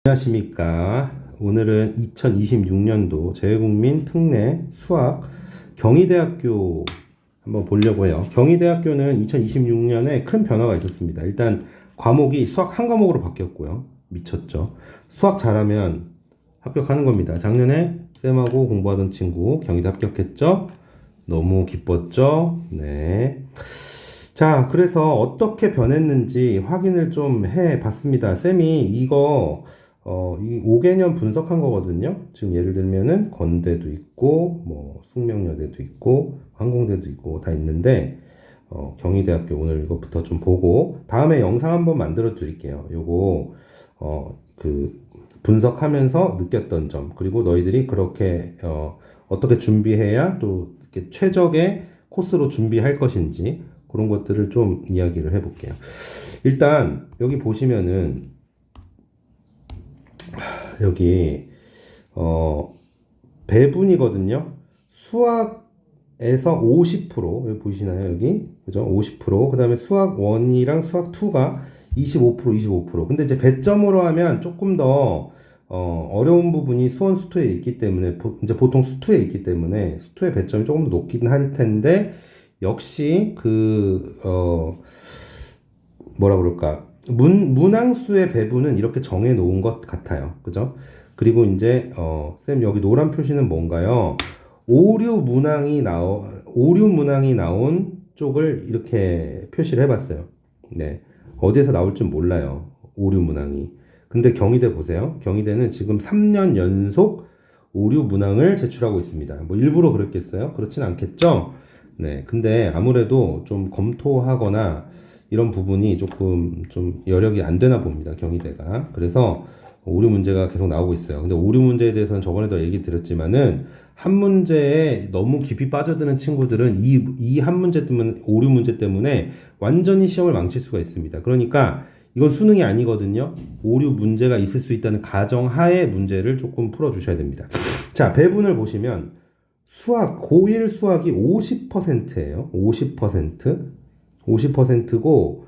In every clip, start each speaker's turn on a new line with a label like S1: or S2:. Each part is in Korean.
S1: 안녕하십니까. 오늘은 2026년도 재외국민 특례 수학 경희대학교 한번 보려고 해요. 경희대학교는 2026년에 큰 변화가 있었습니다. 일단 과목이 수학 한 과목으로 바뀌었고요. 미쳤죠. 수학 잘하면 합격하는 겁니다. 작년에 쌤하고 공부하던 친구 경희대 합격했죠. 너무 기뻤죠. 네. 자, 그래서 어떻게 변했는지 확인을 좀 해봤습니다. 쌤이 이거 이 5개년 분석한 거거든요. 지금 예를 들면은 건대도 있고, 뭐 숙명여대도 있고, 항공대도 있고 다 있는데 경희대학교 오늘 이것부터 좀 보고 다음에 영상 한번 만들어 드릴게요. 요거 그 분석하면서 느꼈던 점, 그리고 너희들이 그렇게 어떻게 준비해야 또 이렇게 최적의 코스로 준비할 것인지 그런 것들을 좀 이야기를 해볼게요. 일단 여기 보시면은 여기 배분이거든요. 수학에서 50% 여기 보시나요? 여기 그죠? 50%. 그다음에 수학 1이랑 수학 2가 25%. 근데 이제 배점으로 하면 조금 더 어려운 부분이 수원 수투에 있기 때문에 이제 보통 수투에 있기 때문에 수투의 배점이 조금 더 높긴 할 텐데 역시 뭐라 그럴까 문항수의 배분은 이렇게 정해 놓은 것 같아요. 그죠? 그리고 이제 쌤 여기 노란 표시는 뭔가요? 오류 문항이 나온 쪽을 이렇게 표시를 해봤어요. 네. 어디에서 나올 줄 몰라요. 오류 문항이. 근데 경희대 보세요. 경희대는 지금 3년 연속 오류 문항을 제출하고 있습니다. 뭐 일부러 그랬겠어요? 그렇진 않겠죠? 네. 근데 아무래도 좀 검토하거나 이런 부분이 조금 좀 여력이 안 되나 봅니다. 경희대가. 그래서 오류 문제가 계속 나오고 있어요. 근데 오류 문제에 대해서는 저번에도 얘기 드렸지만은 한 문제에 너무 깊이 빠져드는 친구들은 이 한 문제 때문에 오류 문제 때문에 완전히 시험을 망칠 수가 있습니다. 그러니까 이건 수능이 아니거든요. 오류 문제가 있을 수 있다는 가정하에 문제를 조금 풀어주셔야 됩니다. 자, 배분을 보시면 고1 수학이 50%예요. 50%고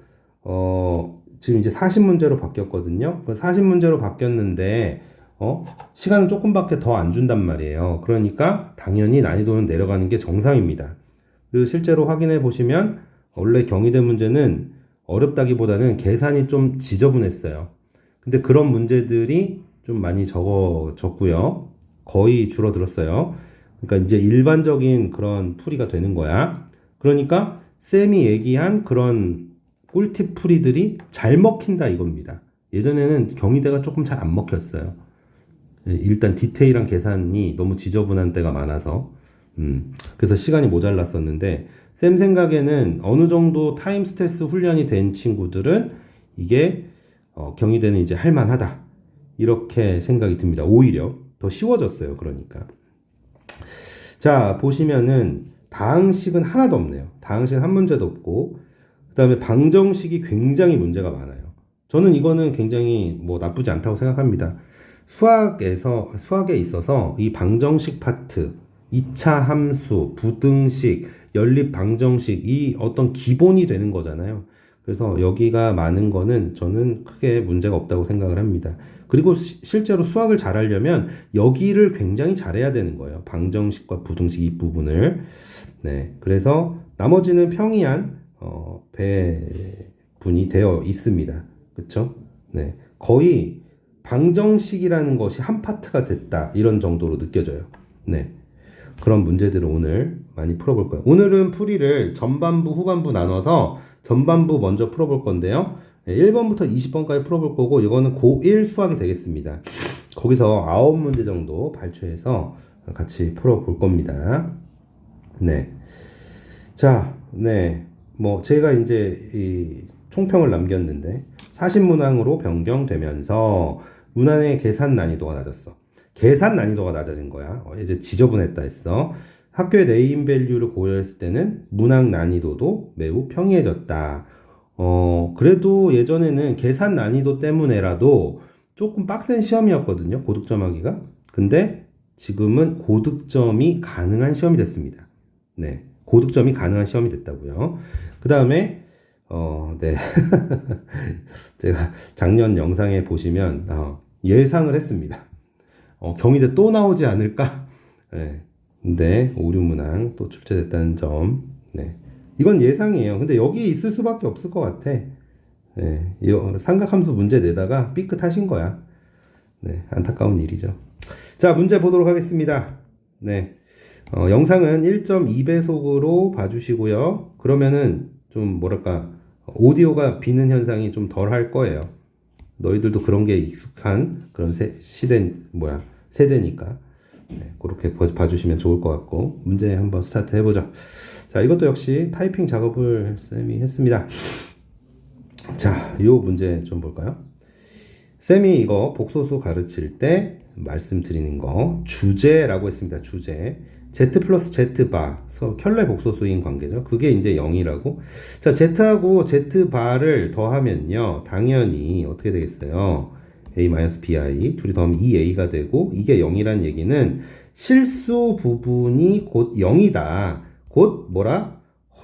S1: 지금 이제 40문제로 바뀌었거든요. 40문제로 바뀌었는데 시간은 조금밖에 더 안 준단 말이에요. 그러니까 당연히 난이도는 내려가는 게 정상입니다. 그리고 실제로 확인해 보시면 원래 경희대 문제는 어렵다기보다는 계산이 좀 지저분했어요. 근데 그런 문제들이 좀 많이 적었고요. 거의 줄어들었어요. 그러니까 이제 일반적인 그런 풀이가 되는 거야. 그러니까 쌤이 얘기한 그런 꿀팁 풀이들이 잘 먹힌다 이겁니다. 예전에는 경희대가 조금 잘 안 먹혔어요. 일단 디테일한 계산이 너무 지저분한 때가 많아서 그래서 시간이 모자랐었는데 쌤 생각에는 어느 정도 타임 스트레스 훈련이 된 친구들은 이게 경희대는 이제 할만하다 이렇게 생각이 듭니다. 오히려 더 쉬워졌어요. 그러니까 자 보시면은 다항식은 하나도 없네요. 다항식은 한 문제도 없고 그 다음에 방정식이 굉장히 문제가 많아요. 저는 이거는 굉장히 뭐 나쁘지 않다고 생각합니다. 수학에 있어서 이 방정식 파트, 2차 함수, 부등식, 연립 방정식 이 어떤 기본이 되는 거잖아요. 그래서 여기가 많은 거는 저는 크게 문제가 없다고 생각을 합니다. 그리고 실제로 수학을 잘하려면 여기를 굉장히 잘해야 되는 거예요. 방정식과 부등식 이 부분을. 네. 그래서 나머지는 평이한 배분이 되어 있습니다. 그쵸? 네. 거의 방정식이라는 것이 한 파트가 됐다. 이런 정도로 느껴져요. 네. 그런 문제들을 오늘 많이 풀어볼 거예요. 오늘은 풀이를 전반부, 후반부 나눠서 전반부 먼저 풀어볼 건데요. 1번부터 20번까지 풀어볼 거고 이거는 고1 수학이 되겠습니다. 거기서 9문제 정도 발췌해서 같이 풀어볼 겁니다. 네. 자, 네. 뭐 제가 이제 이 총평을 남겼는데 40문항으로 변경되면서 문항의 계산 난이도가 낮았어. 계산 난이도가 낮아진 거야. 이제 지저분했다 했어. 학교의 네임밸류를 고려했을 때는 문항 난이도도 매우 평이해졌다. 그래도 예전에는 계산 난이도 때문에라도 조금 빡센 시험이었거든요. 고득점 하기가. 근데 지금은 고득점이 가능한 시험이 됐습니다. 네. 고득점이 가능한 시험이 됐다고요. 그 다음에 네. 제가 작년 영상에 보시면 예상을 했습니다. 경희대 또 나오지 않을까? 네. 근데 오류문항 또 출제됐다는 점. 네. 이건 예상이에요. 근데 여기 있을 수밖에 없을 것 같아. 네. 이 삼각함수 문제 내다가 삐끗하신 거야. 네. 안타까운 일이죠. 자, 문제 보도록 하겠습니다. 네. 영상은 1.2배속으로 봐주시고요. 그러면은 좀 뭐랄까 오디오가 비는 현상이 좀 덜 할 거예요. 너희들도 그런 게 익숙한 그런 세대니까. 네, 그렇게 봐주시면 좋을 것 같고 문제 한번 스타트 해보죠. 자, 이것도 역시 타이핑 작업을 쌤이 했습니다. 자, 요 문제 좀 볼까요? 쌤이 이거 복소수 가르칠 때 말씀드리는 거 주제라고 했습니다. 주제. Z 플러스 Z 바, 켤레 복소수인 관계죠. 그게 이제 0이라고. 자, Z하고 Z 바를 더하면요. 당연히 어떻게 되겠어요? A-bi 둘이 더하면 2a가 되고 이게 0이란 얘기는 실수 부분이 곧 0이다. 곧 뭐라?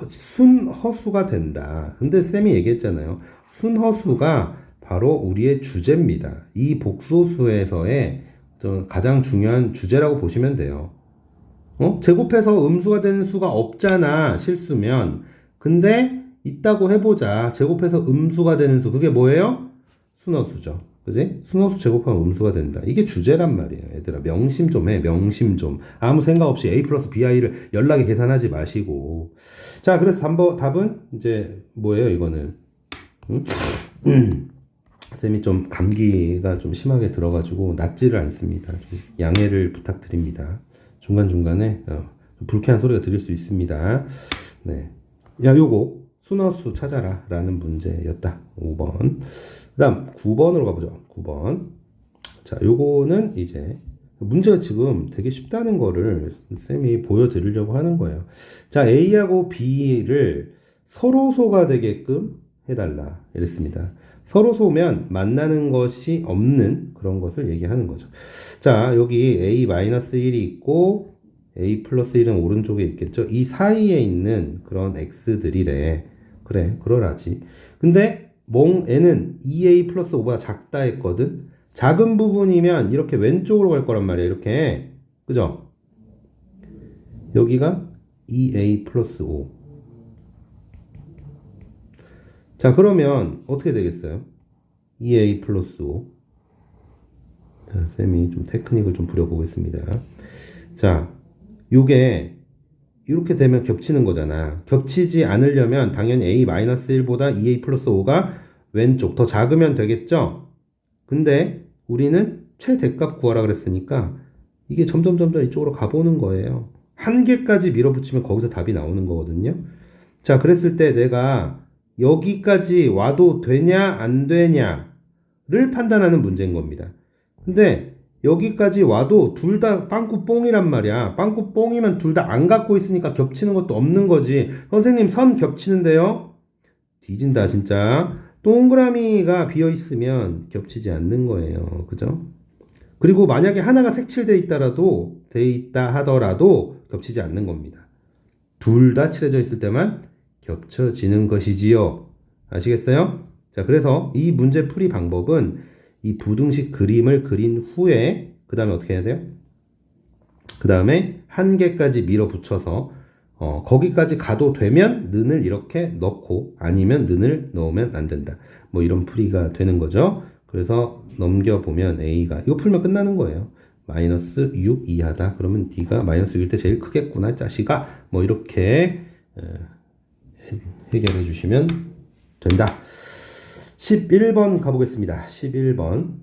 S1: 순허수가 된다. 근데 쌤이 얘기했잖아요. 순허수가 바로 우리의 주제입니다. 이 복소수에서의 가장 중요한 주제라고 보시면 돼요. 제곱해서 음수가 되는 수가 없잖아, 실수면. 근데 있다고 해보자. 제곱해서 음수가 되는 수. 그게 뭐예요? 순허수죠. 그지? 순허수 제곱하면 음수가 된다. 이게 주제란 말이에요. 얘들아, 명심 좀 해. 명심 좀. 아무 생각 없이 A 플러스 BI를 연락에 계산하지 마시고. 자, 그래서 답은 이제 뭐예요, 이거는? 쌤이 좀 감기가 좀 심하게 들어가지고 낫지를 않습니다. 좀 양해를 부탁드립니다. 중간중간에 불쾌한 소리가 들릴 수 있습니다. 네. 야, 요거 순허수 찾아라 라는 문제였다. 5번. 그 다음 9번으로 가보죠. 9번. 자, 요거는 이제 문제가 지금 되게 쉽다는 거를 쌤이 보여드리려고 하는 거예요. 자, A하고 B를 서로소가 되게끔 해달라 이랬습니다. 서로소면 만나는 것이 없는 그런 것을 얘기하는 거죠. 자, 여기 A-1이 있고 A 플러스 1은 오른쪽에 있겠죠. 이 사이에 있는 그런 x들이래. 그래, 그러라지. 근데 n은 2a 플러스 5보다 작다 했거든. 작은 부분이면 이렇게 왼쪽으로 갈 거란 말이야. 이렇게. 그죠? 여기가 2a 플러스 5. 자, 그러면 어떻게 되겠어요? 2a 플러스 5. 자, 쌤이 좀 테크닉을 좀 부려보겠습니다. 자, 요게 이렇게 되면 겹치는 거잖아. 겹치지 않으려면 당연히 a-1보다 2a 플러스 5가 왼쪽 더 작으면 되겠죠? 근데 우리는 최대값 구하라 그랬으니까 이게 점점 이쪽으로 가보는 거예요. 한 개까지 밀어붙이면 거기서 답이 나오는 거거든요. 자, 그랬을 때 내가 여기까지 와도 되냐 안 되냐를 판단하는 문제인 겁니다. 근데 여기까지 와도 둘 다 빵꾸 뽕이란 말이야. 빵꾸 뽕이면 둘 다 안 갖고 있으니까 겹치는 것도 없는 거지. 선생님 선 겹치는데요? 뒤진다 진짜. 동그라미가 비어 있으면 겹치지 않는 거예요. 그죠? 그리고 만약에 하나가 색칠돼 있다 하더라도 겹치지 않는 겁니다. 둘 다 칠해져 있을 때만 겹쳐지는 것이지요. 아시겠어요? 자, 그래서 이 문제 풀이 방법은 이 부등식 그림을 그린 후에 그 다음에 어떻게 해야 돼요? 그 다음에 한 개까지 밀어붙여서 거기까지 가도 되면 는을 이렇게 넣고 아니면 는을 넣으면 안 된다. 뭐 이런 풀이가 되는 거죠. 그래서 넘겨보면 A가 이거 풀면 끝나는 거예요. 마이너스 6 이하다. 그러면 D가 마이너스 6일 때 제일 크겠구나 짜식아. 뭐 이렇게 해결해 주시면 된다. 11번 가보겠습니다. 11번.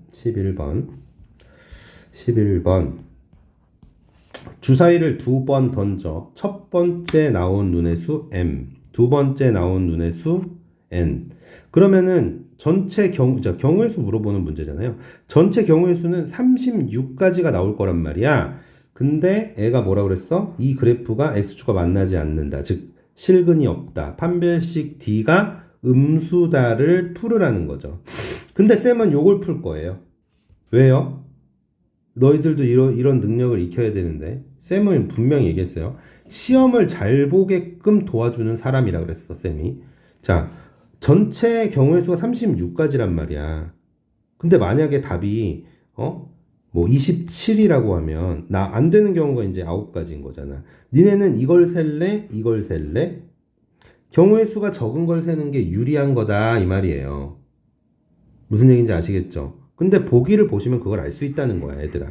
S1: 주사위를 두 번 던져 첫 번째 나온 눈의 수 m, 두 번째 나온 눈의 수 n. 그러면은 전체 경우의 수 물어보는 문제잖아요. 전체 경우의 수는 36가지가 나올 거란 말이야. 근데 애가 뭐라 그랬어? 이 그래프가 x축과 만나지 않는다. 즉 실근이 없다. 판별식 D가 음수다를 풀으라는 거죠. 근데 쌤은 요걸 풀 거예요. 왜요? 너희들도 이런 능력을 익혀야 되는데 쌤은 분명히 얘기했어요. 시험을 잘 보게끔 도와주는 사람이라 그랬어, 쌤이. 자, 전체 경우의 수가 36가지란 말이야. 근데 만약에 답이 뭐 27이라고 하면 나 안 되는 경우가 이제 9가지인 거잖아. 니네는 이걸 셀래? 이걸 셀래? 경우의 수가 적은 걸 세는 게 유리한 거다 이 말이에요. 무슨 얘기인지 아시겠죠? 근데 보기를 보시면 그걸 알 수 있다는 거야, 얘들아.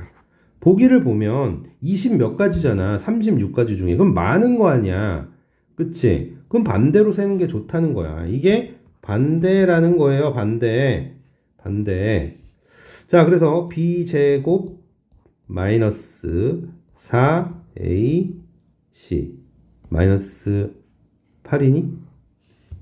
S1: 보기를 보면 20 몇 가지잖아. 36가지 중에. 그럼 많은 거 아니야. 그치? 그럼 반대로 세는 게 좋다는 거야. 이게 반대라는 거예요. 반대. 반대. 자, 그래서 b제곱 마이너스 4ac 마이너스 8이니?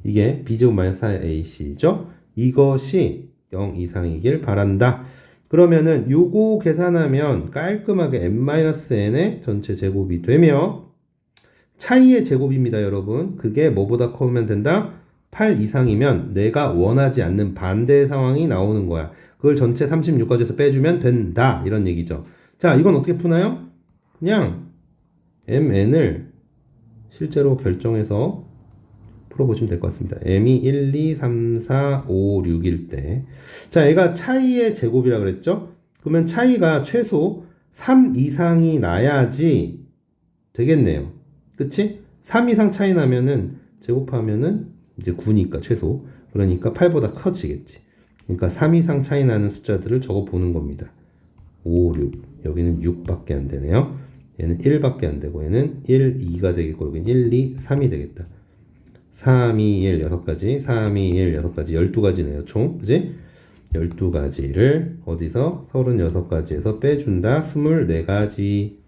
S1: 이게 b제곱 마이너스 4ac죠? 이것이 0 이상이길 바란다. 그러면은 요거 계산하면 깔끔하게 n-n의 전체 제곱이 되며 차이의 제곱입니다, 여러분. 그게 뭐보다 커면 된다? 8 이상이면 내가 원하지 않는 반대 상황이 나오는 거야. 그걸 전체 36가지에서 빼주면 된다. 이런 얘기죠. 자, 이건 어떻게 푸나요? 그냥 mn을 실제로 결정해서 풀어보시면 될 것 같습니다. m이 1, 2, 3, 4, 5, 6일 때. 자, 얘가 차이의 제곱이라 그랬죠? 그러면 차이가 최소 3 이상이 나야지 되겠네요. 그치? 3 이상 차이 나면은 제곱하면은 이제 9니까 최소. 그러니까 8보다 커지겠지. 그러니까 3 이상 차이 나는 숫자들을 적어 보는 겁니다. 5, 6. 여기는 6밖에 안 되네요. 얘는 1밖에 안 되고 얘는 1, 2가 되겠고 여기는 1, 2, 3이 되겠다. 3, 2, 1, 6가지, 3, 2, 1, 6가지, 12가지네요, 총. 그지? 12가지를 어디서? 36가지에서 빼준다. 24가지.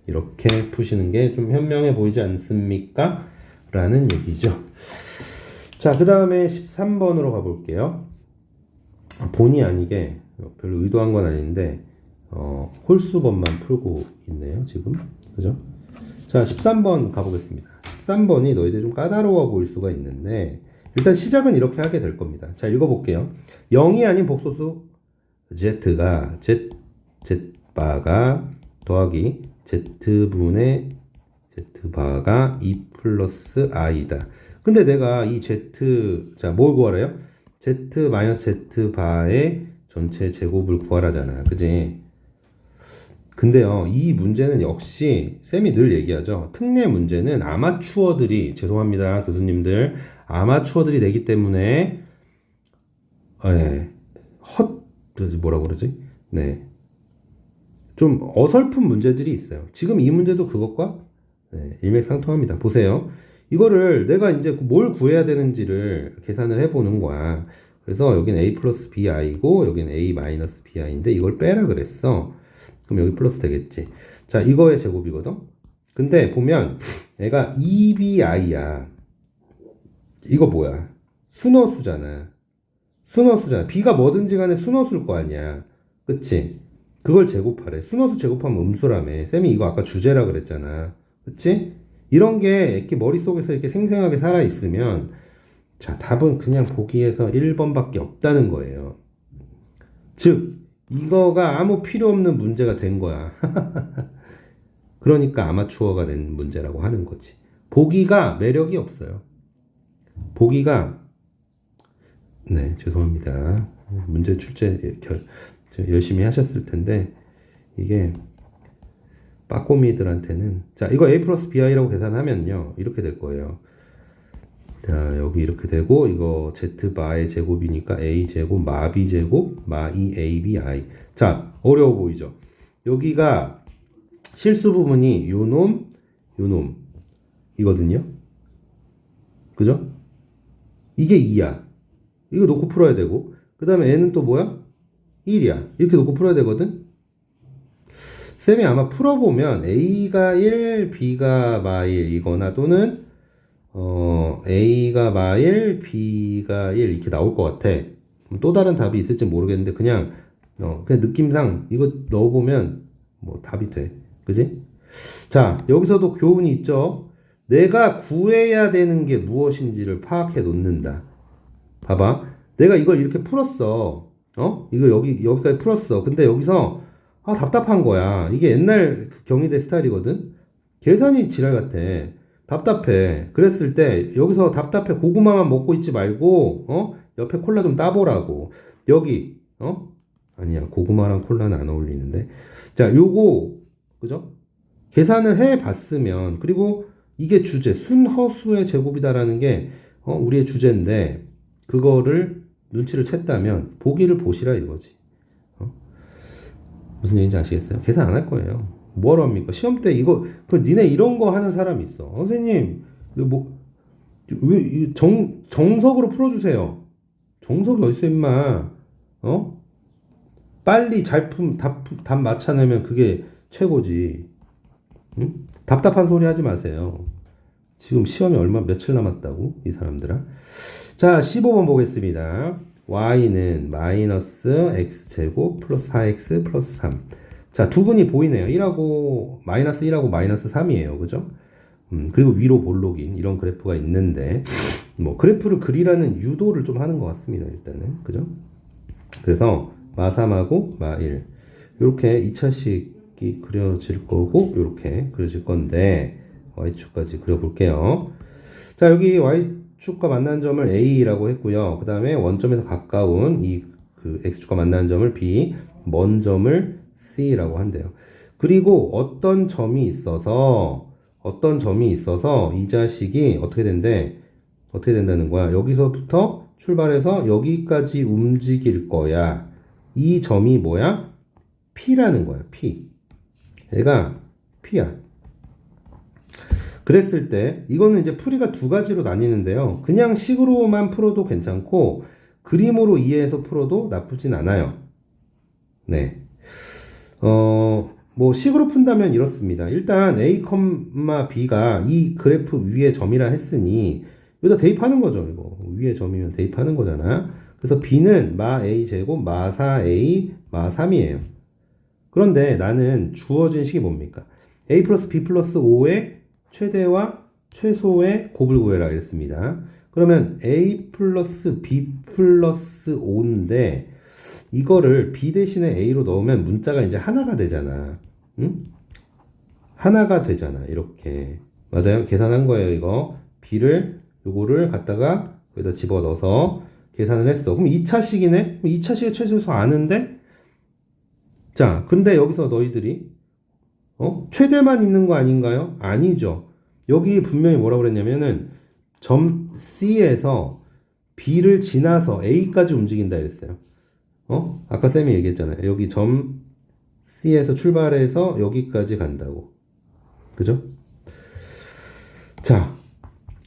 S1: 이렇게 푸시는 게 좀 현명해 보이지 않습니까? 라는 얘기죠. 자, 그 다음에 13번으로 가볼게요. 본의 아니게 별로 의도한 건 아닌데, 홀수법만 풀고 있네요, 지금. 그죠? 자, 13번 가보겠습니다. 13번이 너희들 좀 까다로워 보일 수가 있는데 일단 시작은 이렇게 하게 될 겁니다. 자, 읽어볼게요. 0이 아닌 복소수 z가 z바가 더하기 z분의 z바가 2 플러스 i다. 근데 내가 이 자, 뭘 구하래요? z 마이너스 z바의 전체 제곱을 구하라잖아. 그지? 근데요, 이 문제는 역시 쌤이 늘 얘기하죠. 특례 문제는 아마추어들이, 죄송합니다 교수님들, 아마추어들이 내기 때문에 뭐라고 그러지? 네, 좀 어설픈 문제들이 있어요. 지금 이 문제도 그것과 일맥상통합니다. 보세요. 이거를 내가 이제 뭘 구해야 되는지를 계산을 해보는 거야. 그래서 여긴 a 플러스 bi고 여긴 a 마이너스 bi인데 이걸 빼라 그랬어. 그럼 여기 플러스 되겠지. 자, 이거의 제곱이거든. 근데 보면 얘가 2bi야. 이거 뭐야? 순어수잖아. 순어수잖아. b가 뭐든지 간에 순어수일 거 아니야. 그치? 그걸 제곱하래. 순어수 제곱하면 음수라며. 쌤이 이거 아까 주제라 그랬잖아. 그치? 이런 게 이렇게 머릿속에서 이렇게 생생하게 살아있으면 자, 답은 그냥 보기에서 1번밖에 없다는 거예요. 즉, 이거가 아무 필요 없는 문제가 된 거야. 그러니까 아마추어가 된 문제라고 하는 거지. 보기가 매력이 없어요. 보기가, 네, 죄송합니다. 문제 출제 열심히 하셨을 텐데, 이게 빠꼬미들한테는, 자, 이거 a 플러스 bi라고 계산하면요, 이렇게 될 거예요. 자, 여기 이렇게 되고 이거 z바의 제곱이니까 a제곱 마 b제곱 마 2abi. 자, 어려워 보이죠? 여기가 실수 부분이 요놈 이거든요. 그죠? 이게 2야. 이거 놓고 풀어야 되고 그 다음에 n은 또 뭐야? 1이야. 이렇게 놓고 풀어야 되거든. 쌤이 아마 풀어보면 a가 1, b가 마 1이거나 또는 A가 마 1, B가 1 이렇게 나올 것 같아. 또 다른 답이 있을지 모르겠는데 그냥 느낌상 이거 넣어보면 뭐 답이 돼. 그지? 자, 여기서도 교훈이 있죠. 내가 구해야 되는 게 무엇인지를 파악해 놓는다. 봐봐. 내가 이걸 이렇게 풀었어. 이거 여기까지 풀었어. 근데 여기서 답답한 거야. 이게 옛날 경희대 스타일이거든. 계산이 지랄 같아. 답답해. 그랬을 때 여기서 답답해 고구마만 먹고 있지 말고 옆에 콜라 좀 따보라고. 여기 아니야, 고구마랑 콜라는 안 어울리는데. 자, 요거, 그죠? 계산을 해 봤으면, 그리고 이게 주제, 순허수의 제곱이다라는 게, 우리의 주제인데, 그거를 눈치를 챘다면, 보기를 보시라 이거지. 어? 무슨 얘기인지 아시겠어요? 계산 안 할 거예요. 뭐하러 합니까? 시험 때 이거, 니네 이런 거 하는 사람 있어. 선생님, 이거 뭐, 정석으로 풀어주세요. 정석이 어딨어, 임마. 어? 빨리 답 맞춰내면 그게 최고지. 응? 답답한 소리 하지 마세요. 지금 시험이 며칠 남았다고, 이 사람들아. 자, 15번 보겠습니다. y는 마이너스 x제곱 플러스 4x 플러스 3. 자, 두 분이 보이네요. 1하고, 마이너스 1하고 마이너스 3이에요. 그죠? 그리고 위로 볼록인 이런 그래프가 있는데, 뭐, 그래프를 그리라는 유도를 좀 하는 것 같습니다. 일단은. 그죠? 그래서, 마3하고 마1. 이렇게 2차식이 그려질 거고, 이렇게 그려질 건데, y축까지 그려볼게요. 자, 여기 y축과 만난 점을 a라고 했고요. 그 다음에 원점에서 가까운 그 x축과 만난 점을 b, 먼 점을 c라고 한대요. 그리고 어떤 점이 있어서 이 자식이 어떻게 된다는 거야. 여기서부터 출발해서 여기까지 움직일 거야. 이 점이 뭐야? P라는 거야. P. 얘가 P야. 그랬을 때 이거는 이제 풀이가 두 가지로 나뉘는데요. 그냥 식으로만 풀어도 괜찮고 그림으로 이해해서 풀어도 나쁘진 않아요. 네. 뭐 식으로 푼다면 이렇습니다. 일단 A, B가 이 그래프 위에 점이라 했으니 여기다 대입하는 거죠. 이거 위에 점이면 대입하는 거잖아. 그래서 B는 마 A 제곱 마 4A 마 3이에요. 그런데 나는 주어진 식이 뭡니까? A 플러스 B 플러스 5의 최대와 최소의 곱을 구해라 이랬습니다. 그러면 A 플러스 B 플러스 5인데 이거를 B 대신에 A로 넣으면 문자가 이제 하나가 되잖아. 응? 하나가 되잖아. 이렇게. 맞아요. 계산한 거예요. 이거. B를 요거를 갖다가 여기다 집어넣어서 계산을 했어. 그럼 2차식이네? 2차식의 최소에서 아는데? 자, 근데 여기서 너희들이 최대만 있는 거 아닌가요? 아니죠. 여기 분명히 뭐라고 그랬냐면은 점 C에서 B를 지나서 A까지 움직인다 이랬어요. 아까 쌤이 얘기했잖아요. 여기 점 C에서 출발해서 여기까지 간다고. 그죠? 자,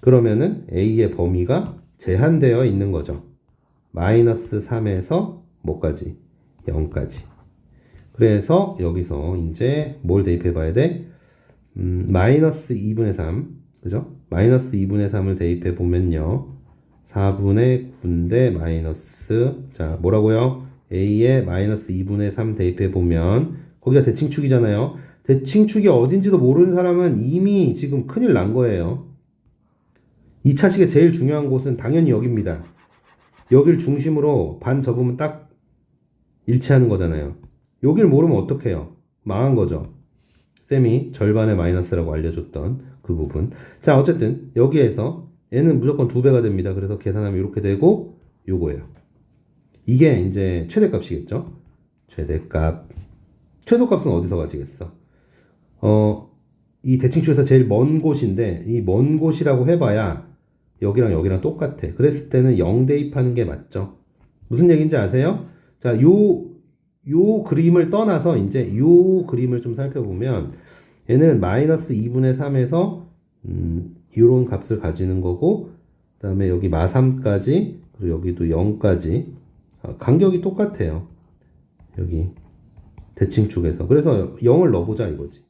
S1: 그러면은 A의 범위가 제한되어 있는 거죠. 마이너스 3에서 뭐까지? 0까지. 그래서 여기서 이제 뭘 대입해 봐야 돼? 마이너스 2분의 3. 그죠? 마이너스 2분의 3을 대입해 보면요. 4분의 9인데 마이너스. 자, 뭐라고요? A에 마이너스 2분의 3 대입해 보면 거기가 대칭축이잖아요. 대칭축이 어딘지도 모르는 사람은 이미 지금 큰일 난 거예요. 2차식의 제일 중요한 곳은 당연히 여기입니다. 여길 중심으로 반 접으면 딱 일치하는 거잖아요. 여길 모르면 어떡해요? 망한 거죠. 쌤이 절반의 마이너스라고 알려줬던 그 부분. 자, 어쨌든 여기에서 n은 무조건 2배가 됩니다. 그래서 계산하면 이렇게 되고 요거예요. 이게 이제 최대값이겠죠? 최대값. 최소값은 어디서 가지겠어? 이 대칭축에서 제일 먼 곳인데 이 먼 곳이라고 해봐야 여기랑 똑같아. 그랬을 때는 0 대입하는 게 맞죠. 무슨 얘기인지 아세요? 자, 요 그림을 떠나서 이제 요 그림을 좀 살펴보면 얘는 마이너스 2분의 3에서 이런 값을 가지는 거고 그 다음에 여기 마3까지 그리고 여기도 0까지 간격이 똑같아요. 여기 대칭축에서. 그래서 0을 넣어보자 이거지.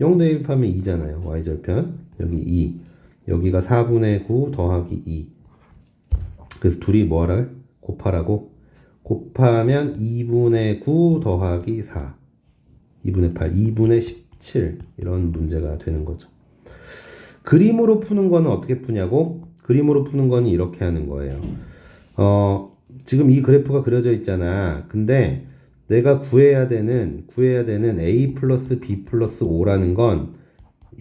S1: 0 대입하면 2잖아요. y절편. 여기 2. 여기가 4분의 9 더하기 2. 그래서 둘이 뭐하라? 곱하라고? 곱하면 2분의 9 더하기 4. 2분의 8, 2분의 17. 이런 문제가 되는 거죠. 그림으로 푸는 거는 어떻게 푸냐고? 그림으로 푸는 거는 이렇게 하는 거예요. 지금 이 그래프가 그려져 있잖아. 근데 내가 구해야 되는 A 플러스 B 플러스 5라는 건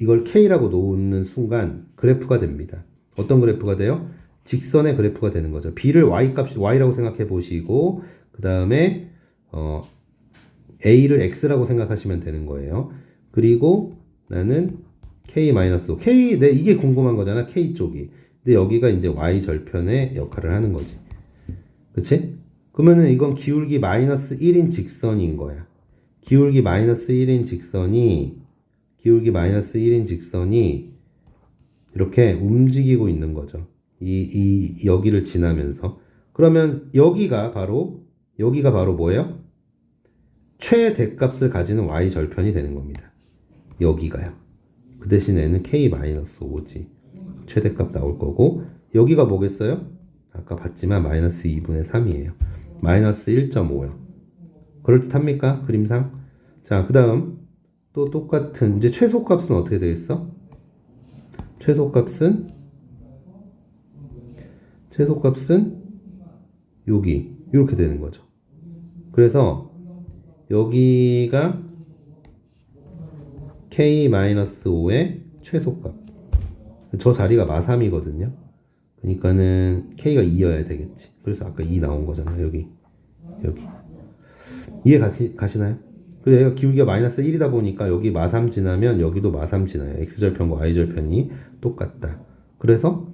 S1: 이걸 K라고 놓는 순간 그래프가 됩니다. 어떤 그래프가 돼요? 직선의 그래프가 되는 거죠. B를 Y라고 생각해 보시고 그 다음에 a를 x라고 생각하시면 되는 거예요. 그리고 나는 k-5 k 이게 궁금한 거잖아. k 쪽이. 근데 여기가 이제 y 절편의 역할을 하는 거지. 그치? 그러면은 이건 기울기 마이너스 1인 직선인 거야. 기울기 마이너스 1인 직선이 이렇게 움직이고 있는 거죠. 여기를 지나면서. 그러면 여기가 바로 뭐예요? 최대값을 가지는 y 절편이 되는 겁니다. 여기가요. 그 대신에는 k-5지. 최대값 나올 거고, 여기가 뭐겠어요? 아까 봤지만 마이너스 2분의 3이에요. 마이너스 1.5요. 그럴듯합니까? 그림상? 자, 그 다음 또 똑같은 이제 최소값은 어떻게 되겠어? 최소값은 여기 이렇게 되는 거죠. 그래서 여기가 k-5의 최소값. 저 자리가 마3이거든요. 그러니까는 k가 2여야 되겠지. 그래서 아까 2 나온 거잖아. 여기. 이해 가시나요? 그리고 얘가 기울기가 마이너스 1이다 보니까 여기 마3 지나면 여기도 마3 지나요. x절편과 y절편이 똑같다. 그래서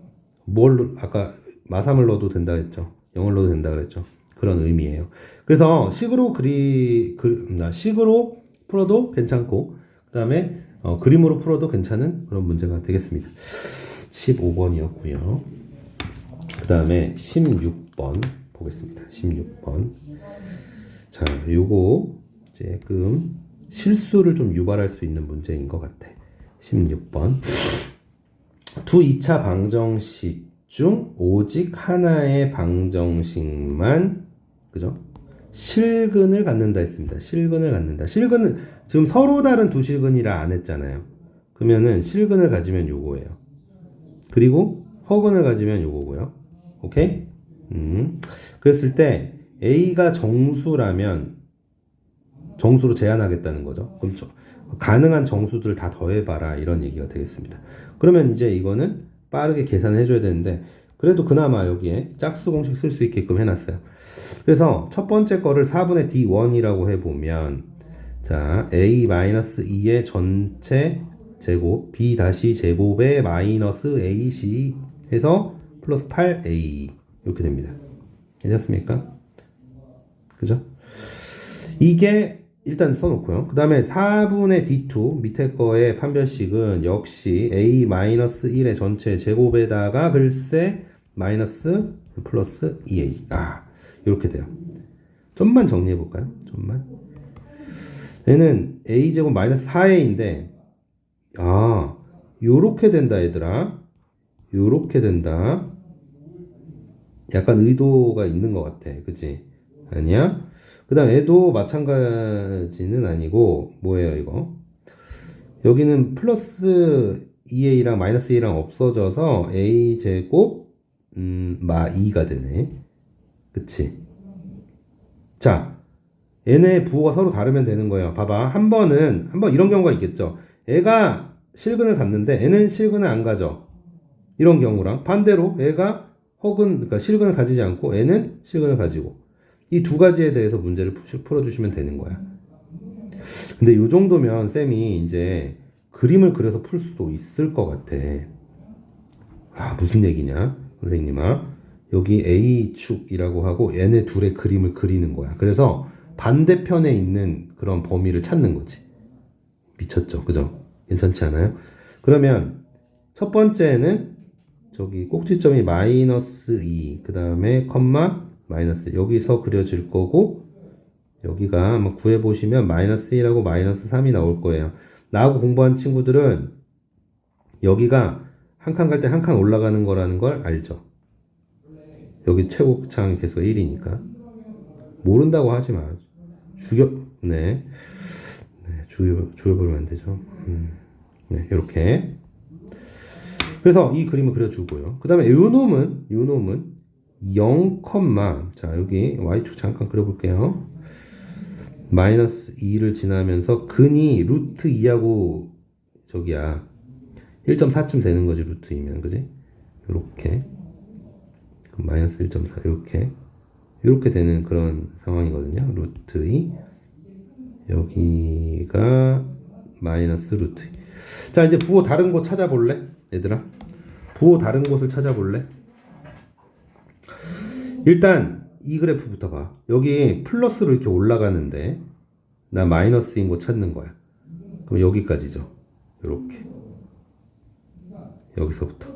S1: 아까 마3을 넣어도 된다 했죠. 0을 넣어도 된다 그랬죠. 그런 의미예요. 그래서 식으로 풀어도 괜찮고, 그 다음에 그림으로 풀어도 괜찮은 그런 문제가 되겠습니다. 15번이었고요. 그 다음에 16번 보겠습니다. 16번. 자, 요거 조금 실수를 좀 유발할 수 있는 문제인 것 같아. 16번. 두 2차 방정식 중 오직 하나의 방정식만, 그죠? 실근을 갖는다 했습니다. 실근은 지금 서로 다른 두 실근이라 안 했잖아요. 그러면은 실근을 가지면 요거예요. 그리고 허근을 가지면 요거고요. 오케이? 그랬을 때 A가 정수라면 정수로 제한하겠다는 거죠. 그럼 가능한 정수들 다 더해봐라 이런 얘기가 되겠습니다. 그러면 이제 이거는 빠르게 계산을 해줘야 되는데, 그래도 그나마 여기에 짝수 공식 쓸 수 있게끔 해놨어요. 그래서 첫 번째 거를 4분의 D1이라고 해보면, 자, A-2의 전체 제곱 B 다시 제곱에 마이너스 AC 해서 플러스 8A 이렇게 됩니다. 괜찮습니까? 그죠? 이게 일단 써놓고요. 그 다음에 4분의 D2 밑에 거의 판별식은 역시 A-1의 전체 제곱에다가 글쎄 마이너스 플러스 2A 이렇게 돼요. 좀만 정리해볼까요? 얘는 A제곱 마이너스 4A인데 요렇게 된다 얘들아. 요렇게 된다. 약간 의도가 있는 것 같아. 그치? 아니야? 그 다음 얘도 마찬가지는 아니고 뭐예요 이거? 여기는 플러스 2a랑 마이너스 2랑 없어져서 a제곱 마 2가 되네. 그치? 자, 얘네 부호가 서로 다르면 되는 거예요. 봐봐. 한 번 이런 경우가 있겠죠. 애가 실근을 갖는데 애는 실근을 안 가져. 이런 경우랑 반대로 애가 그러니까 실근을 가지지 않고 애는 실근을 가지고, 이 두 가지에 대해서 문제를 풀어주시면 되는 거야. 근데 이 정도면 쌤이 이제 그림을 그려서 풀 수도 있을 것 같아. 무슨 얘기냐, 선생님아. 여기 A축이라고 하고 얘네 둘의 그림을 그리는 거야. 그래서 반대편에 있는 그런 범위를 찾는 거지. 미쳤죠? 그죠? 괜찮지 않아요? 그러면 첫 번째는 저기 꼭지점이 마이너스 2, 그 다음에 컴마 마이너스, 여기서 그려질 거고, 여기가 한번 구해보시면 마이너스 1하고 마이너스 3이 나올 거예요. 나하고 공부한 친구들은 여기가 한 칸 갈 때 한 칸 올라가는 거라는 걸 알죠? 여기 최고차항이 계속 1이니까. 모른다고 하지 마. 죽여버리면 안 되죠. 네, 이렇게. 그래서 이 그림을 그려주고요. 그 다음에 요 놈은 0, 자, 여기 y축 잠깐 그려볼게요. 마이너스 2를 지나면서 근이 루트 2하고 저기야 1.4쯤 되는 거지. 루트 2면, 그지? 요렇게. 마이너스 1.4 이렇게 이렇게 되는 그런 상황이거든요. 루트 2 여기가 마이너스 루트 2. 자, 이제 부호 다른 곳 찾아볼래? 얘들아, 부호 다른 곳을 찾아볼래? 일단 이 그래프부터 봐. 여기 플러스로 이렇게 올라가는데 나 마이너스인 거 찾는 거야. 그럼 여기까지죠. 이렇게 여기서부터.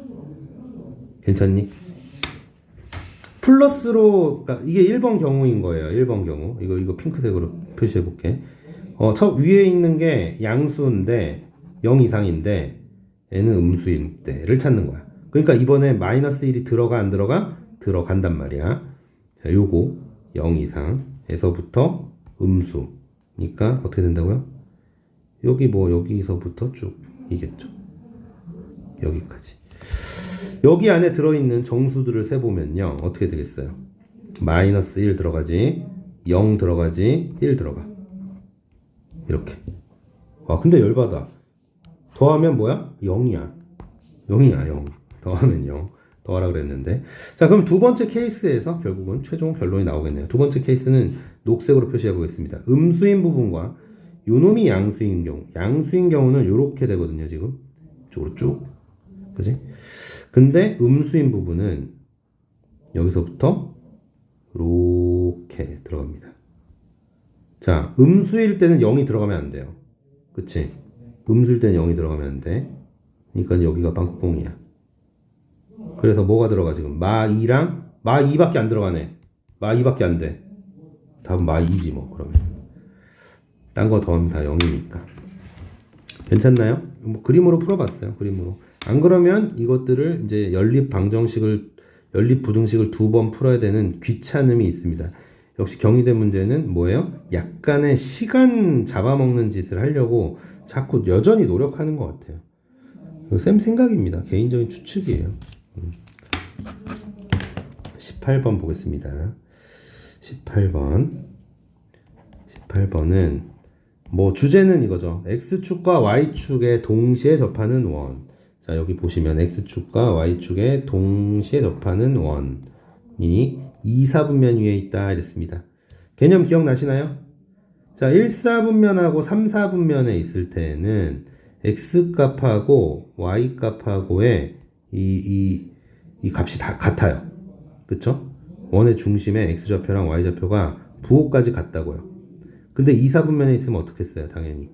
S1: 괜찮니? 플러스로, 그러니까 이게 1번 경우인 거예요. 1번 경우. 이거 핑크색으로 표시해 볼게. 첫 위에 있는 게 양수인데 0 이상인데 얘는 음수일 때를 찾는 거야. 그러니까 이번에 마이너스 1이 들어가 안 들어가? 들어간단 말이야. 자, 요거 0 이상에서부터 음수니까 어떻게 된다고요? 여기 뭐 여기서부터 쭉 이겠죠. 여기까지. 여기 안에 들어있는 정수들을 세보면요. 어떻게 되겠어요? 마이너스 1 들어가지, 0 들어가지, 1 들어가. 이렇게. 와, 근데 열받아. 더하면 뭐야? 0이야. 0이야, 0. 더하면 0. 더하라 그랬는데. 자, 그럼 두 번째 케이스에서 결국은 최종 결론이 나오겠네요. 두 번째 케이스는 녹색으로 표시해 보겠습니다. 음수인 부분과 요놈이 양수인 경우. 양수인 경우는 이렇게 되거든요, 지금. 이쪽으로 쭉. 그지? 근데 음수인 부분은 여기서부터 이렇게 들어갑니다. 자, 음수일 때는 0이 들어가면 안 돼요. 그치? 음수일 때는 0이 들어가면 안 돼. 그러니까 여기가 빵꾸뽕이야. 그래서 뭐가 들어가 지금? 마2랑 마2밖에 안 들어가네. 마2밖에 안 돼. 답은 마2지 뭐 그러면. 딴 거 더하면 다 0이니까. 괜찮나요? 뭐 그림으로 풀어봤어요. 그림으로. 안 그러면 이것들을 이제 연립 부등식을 두 번 풀어야 되는 귀찮음이 있습니다. 역시 경희대 문제는 뭐예요? 약간의 시간 잡아먹는 짓을 하려고 자꾸 여전히 노력하는 것 같아요. 쌤 생각입니다. 개인적인 추측이에요. 18번 보겠습니다. 18번은 뭐 주제는 이거죠. X축과 Y축에 동시에 접하는 원. 자, 여기 보시면 X축과 Y축에 동시에 접하는 원이 2, 4분면 위에 있다 이랬습니다. 개념 기억나시나요? 자, 1, 4분면하고 3, 4분면에 있을 때는 X값하고 Y값하고의 이 값이 다 같아요. 그쵸? 원의 중심에 X좌표랑 Y좌표가 부호까지 같다고요. 근데 2, 4분면에 있으면 어떻겠어요? 당연히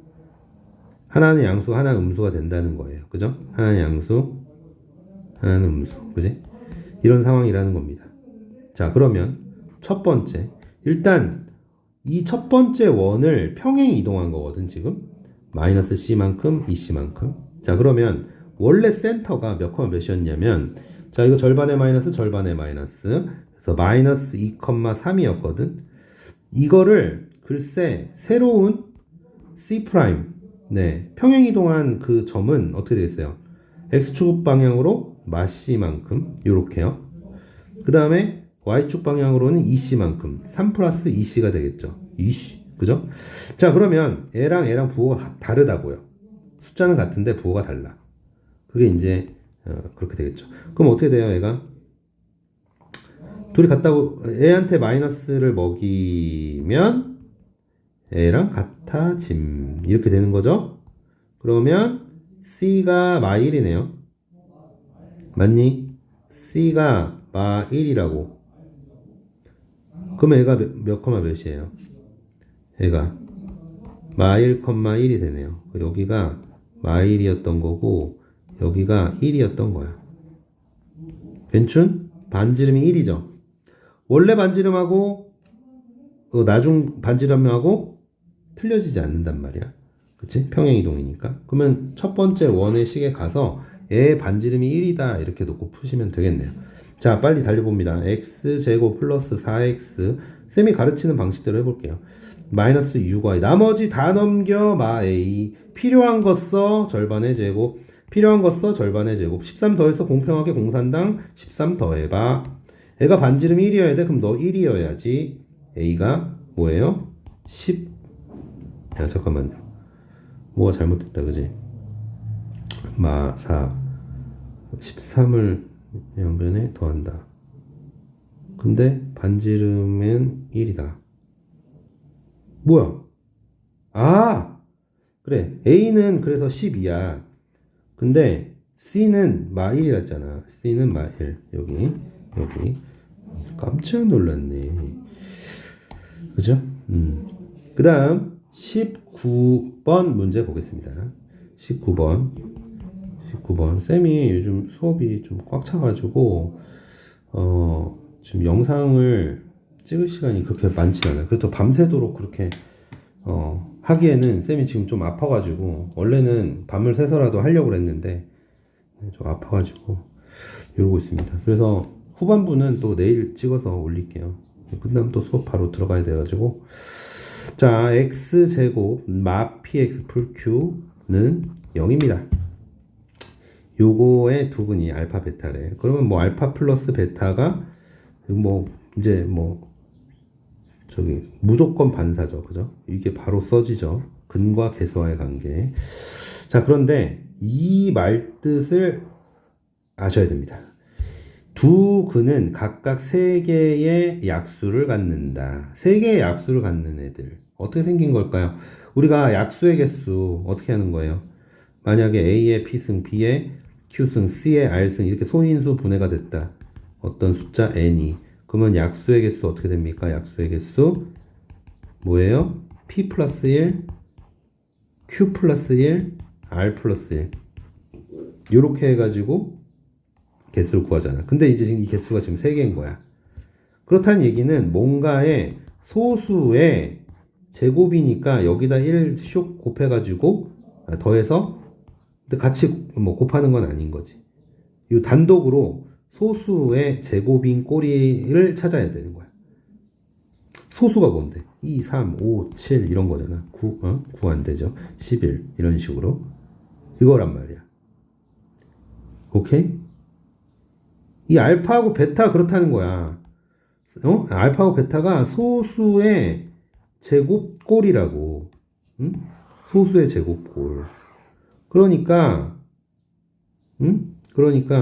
S1: 하나는 양수, 하나는 음수가 된다는 거예요. 그죠? 하나는 양수, 하나는 음수. 그지? 이런 상황이라는 겁니다. 자, 그러면 첫 번째. 일단 이 첫 번째 원을 평행 이동한 거거든, 지금. 마이너스 C만큼, EC만큼. 자, 그러면 원래 센터가 몇 컴마 몇이었냐면, 자, 이거 절반의 마이너스, 절반의 마이너스. 그래서 마이너스 2,3이었거든. 이거를 글쎄 새로운 C 프라임, 네, 평행 이동한 그 점은 어떻게 되겠어요? X축 방향으로 마C만큼 요렇게요. 그 다음에 Y축 방향으로는 EC만큼 3 플러스 EC가 되겠죠. EC, 그죠? 자, 그러면 A랑 부호가 다르다고요. 숫자는 같은데 부호가 달라. 그게 이제 그렇게 되겠죠. 그럼 어떻게 돼요, 얘가? 둘이 같다고 A한테 마이너스를 먹이면 A랑 같아짐 이렇게 되는 거죠. 그러면 C가 마1이네요. 맞니? C가 마1이라고. 그러면 얘가 몇 컴마 몇이에요? 얘가 마1, 1이 되네요. 여기가 마1이었던 거고 여기가 1이었던 거야. 괜춘? 반지름이 1이죠. 원래 반지름하고 나중 반지름하고 틀려지지 않는단 말이야. 그치? 평행이동이니까. 그러면 첫 번째 원의 식에 가서 얘의 반지름이 1이다 이렇게 놓고 푸시면 되겠네요. 자, 빨리 달려봅니다. x제곱 플러스 4x. 쌤이 가르치는 방식대로 해볼게요. 마이너스 6y. 나머지 다 넘겨 마 a. 필요한 거 써 절반의 제곱. 필요한 거 써 절반의 제곱. 13 더해서 공평하게 공산당 13 더해봐. 애가 반지름이 1이어야 돼. 그럼 너 1이어야지. a가 뭐예요? 10. 야, 잠깐만요. 뭐가 잘못됐다, 그지? 마 4. 13을 양변에 더한다. 근데 반지름은 1이다. 뭐야? 아! 그래. A는 그래서 12야. 근데 C는 마1이라 했잖아. C는 마1. 여기. 깜짝 놀랐네. 그죠? 그 다음 19번 문제 보겠습니다. 19번. 쌤이 요즘 수업이 좀 꽉 차가지고, 지금 영상을 찍을 시간이 그렇게 많지 않아요. 그래도 밤새도록 그렇게, 하기에는 쌤이 지금 좀 아파가지고, 원래는 밤을 새서라도 하려고 했는데, 좀 아파가지고, 이러고 있습니다. 그래서 후반부는 또 내일 찍어서 올릴게요. 끝나면 또 수업 바로 들어가야 돼가지고. 자, x제곱 마 px 풀 q는 0입니다. 요거의 두근이 알파 베타래. 그러면 뭐 알파 플러스 베타가 뭐 이제 뭐 저기 무조건 반사죠. 그죠? 이게 바로 써지죠. 근과 계수와의 관계. 자, 그런데 이 말뜻을 아셔야 됩니다. 두 근은 각각 3개의 약수를 갖는다. 3개의 약수를 갖는 애들. 어떻게 생긴 걸까요? 우리가 약수의 개수 어떻게 하는 거예요? 만약에 A의 P승, B의 Q승, C의 R승 이렇게 소인수 분해가 됐다. 어떤 숫자 N이. 그러면 약수의 개수 어떻게 됩니까? 약수의 개수 뭐예요? P 플러스 1, Q 플러스 1, R 플러스 1 이렇게 해가지고 개수를 구하잖아. 근데 이제 지금 이 개수가 지금 3개인 거야. 그렇다는 얘기는 뭔가의 소수의 제곱이니까 여기다 1 쇽 곱해가지고 더해서 같이 뭐 곱하는 건 아닌 거지. 이 단독으로 소수의 제곱인 꼬리를 찾아야 되는 거야. 소수가 뭔데? 2, 3, 5, 7 이런 거잖아. 9 안 되죠. 11 이런 식으로. 이거란 말이야. 오케이? 이 알파하고 베타 그렇다는 거야. 알파하고 베타가 소수의 제곱꼴이라고. 응? 소수의 제곱꼴. 그러니까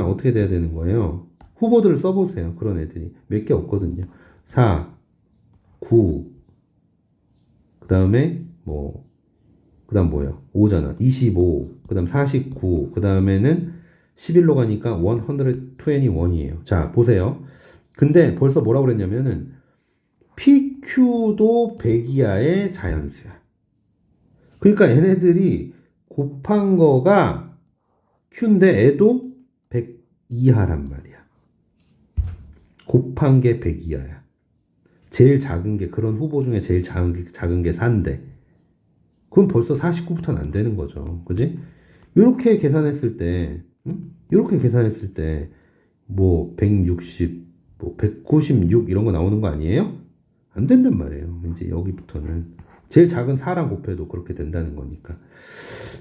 S1: 어떻게 돼야 되는 거예요? 후보들을 써보세요. 그런 애들이 몇 개 없거든요. 4, 9, 그 다음에 그 다음 뭐예요? 5잖아. 25, 그 다음 49, 그 다음에는 11로 가니까 121이에요. 자, 보세요. 근데 벌써 뭐라고 그랬냐면은 PQ도 100 이하의 자연수야. 그러니까 얘네들이 곱한 거가 Q인데 애도 100 이하란 말이야. 곱한 게 100 이하야. 제일 작은 게 그런 후보 중에 제일 작은 게 4인데 그럼 벌써 49부터는 안 되는 거죠. 그지? 이렇게 계산했을 때 뭐 160, 뭐 196 이런 거 나오는 거 아니에요? 안 된단 말이에요. 이제 여기부터는 제일 작은 4랑 곱해도 그렇게 된다는 거니까.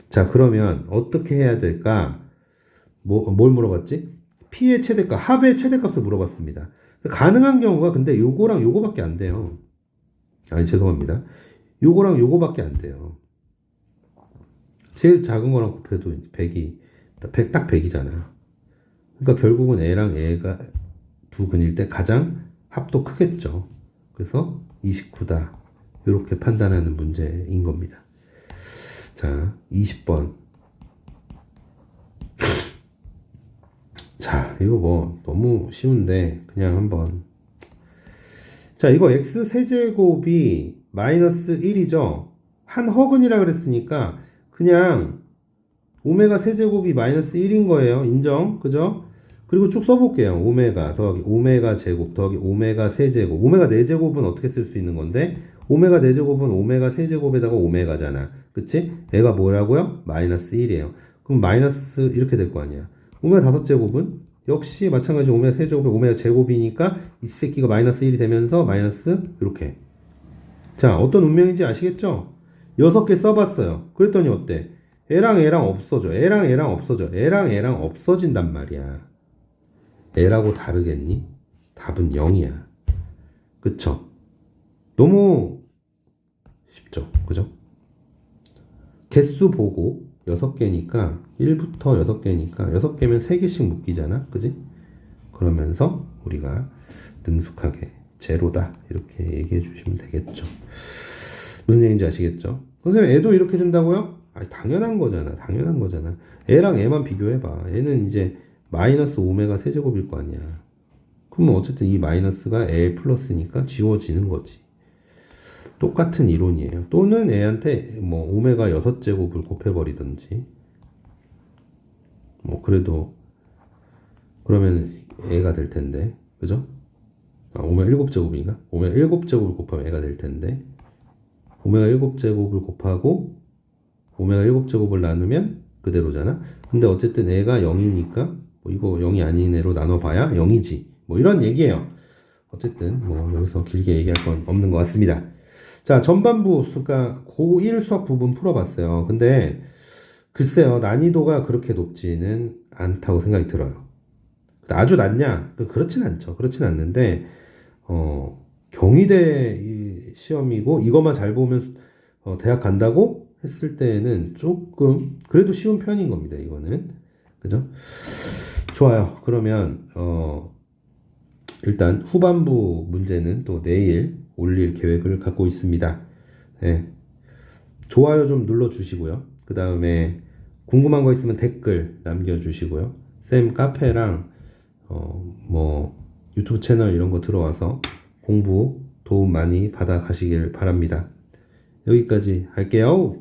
S1: 자, 그러면 어떻게 해야 될까? 뭘 물어봤지? P의 최대값, 합의 최대값을 물어봤습니다. 가능한 경우가 근데 요거랑 요거밖에 안 돼요. 아니, 죄송합니다. 요거랑 요거밖에 안 돼요. 제일 작은 거랑 곱해도 100이 딱 100이잖아. 그러니까 결국은 A랑 A가 두 근일 때 가장 합도 크겠죠. 그래서 29다. 이렇게 판단하는 문제인 겁니다. 자, 20번. 자, 이거 뭐 너무 쉬운데 그냥 한번. 자, 이거 x 세제곱이 마이너스 1이죠. 한 허근이라 그랬으니까 그냥 오메가 세제곱이 마이너스 1인 거예요. 인정? 그죠? 그리고 쭉 써볼게요. 오메가 더하기 오메가 제곱 더하기 오메가 세제곱. 오메가 4제곱은 어떻게 쓸 수 있는 건데? 오메가 4제곱은 오메가 세제곱에다가 오메가잖아. 그치? 얘가 뭐라고요? 마이너스 1이에요. 그럼 마이너스 이렇게 될 거 아니야. 오메가 5제곱은 역시 마찬가지로 오메가 세제곱에 오메가 제곱이니까 이 새끼가 마이너스 1이 되면서 마이너스 이렇게. 자, 어떤 운명인지 아시겠죠? 6개 써봤어요. 그랬더니 어때? 애랑 애랑 없어져. 애랑 애랑 없어져. 애랑 애랑 없어진단 말이야. 애라고 다르겠니? 답은 0이야. 그쵸? 너무 쉽죠? 그죠? 개수 보고 6개니까 1부터 6개니까 6개면 3개씩 묶이잖아. 그지? 그러면서 우리가 능숙하게 제로다 이렇게 얘기해 주시면 되겠죠. 무슨 얘기인지 아시겠죠? 선생님 애도 이렇게 된다고요? 아니 당연한 거잖아. 당연한 거잖아. 애랑 애만 비교해봐. 애는 이제 마이너스 오메가 세제곱일 거 아니야. 그러면 어쨌든 이 마이너스가 애 플러스니까 지워지는 거지. 똑같은 이론이에요. 또는 애한테 뭐 오메가 6제곱을 곱해버리든지 뭐 그래도 그러면 애가 될 텐데 그죠? 오메가 7제곱인가? 오메가 7제곱을 곱하면 애가 될 텐데 오메가 7제곱을 곱하고 오메가 7제곱을 나누면 그대로잖아. 근데 어쨌든 애가 0이니까 뭐 이거 0이 아닌 애로 나눠봐야 0이지. 뭐 이런 얘기예요. 어쨌든 뭐 여기서 길게 얘기할 건 없는 것 같습니다. 자, 전반부 그러니까 고1 수학 부분 풀어봤어요. 근데 글쎄요, 난이도가 그렇게 높지는 않다고 생각이 들어요. 아주 낮냐? 그렇진 않죠. 그렇진 않는데 경희대 시험이고 이것만 잘 보면 대학 간다고 했을 때는 조금 그래도 쉬운 편인 겁니다. 이거는 그죠? 좋아요. 그러면 일단 후반부 문제는 또 내일 올릴 계획을 갖고 있습니다. 네. 좋아요 좀 눌러주시고요. 그 다음에 궁금한 거 있으면 댓글 남겨주시고요. 쌤 카페랑 뭐 유튜브 채널 이런 거 들어와서 공부 도움 많이 받아 가시길 바랍니다. 여기까지 할게요.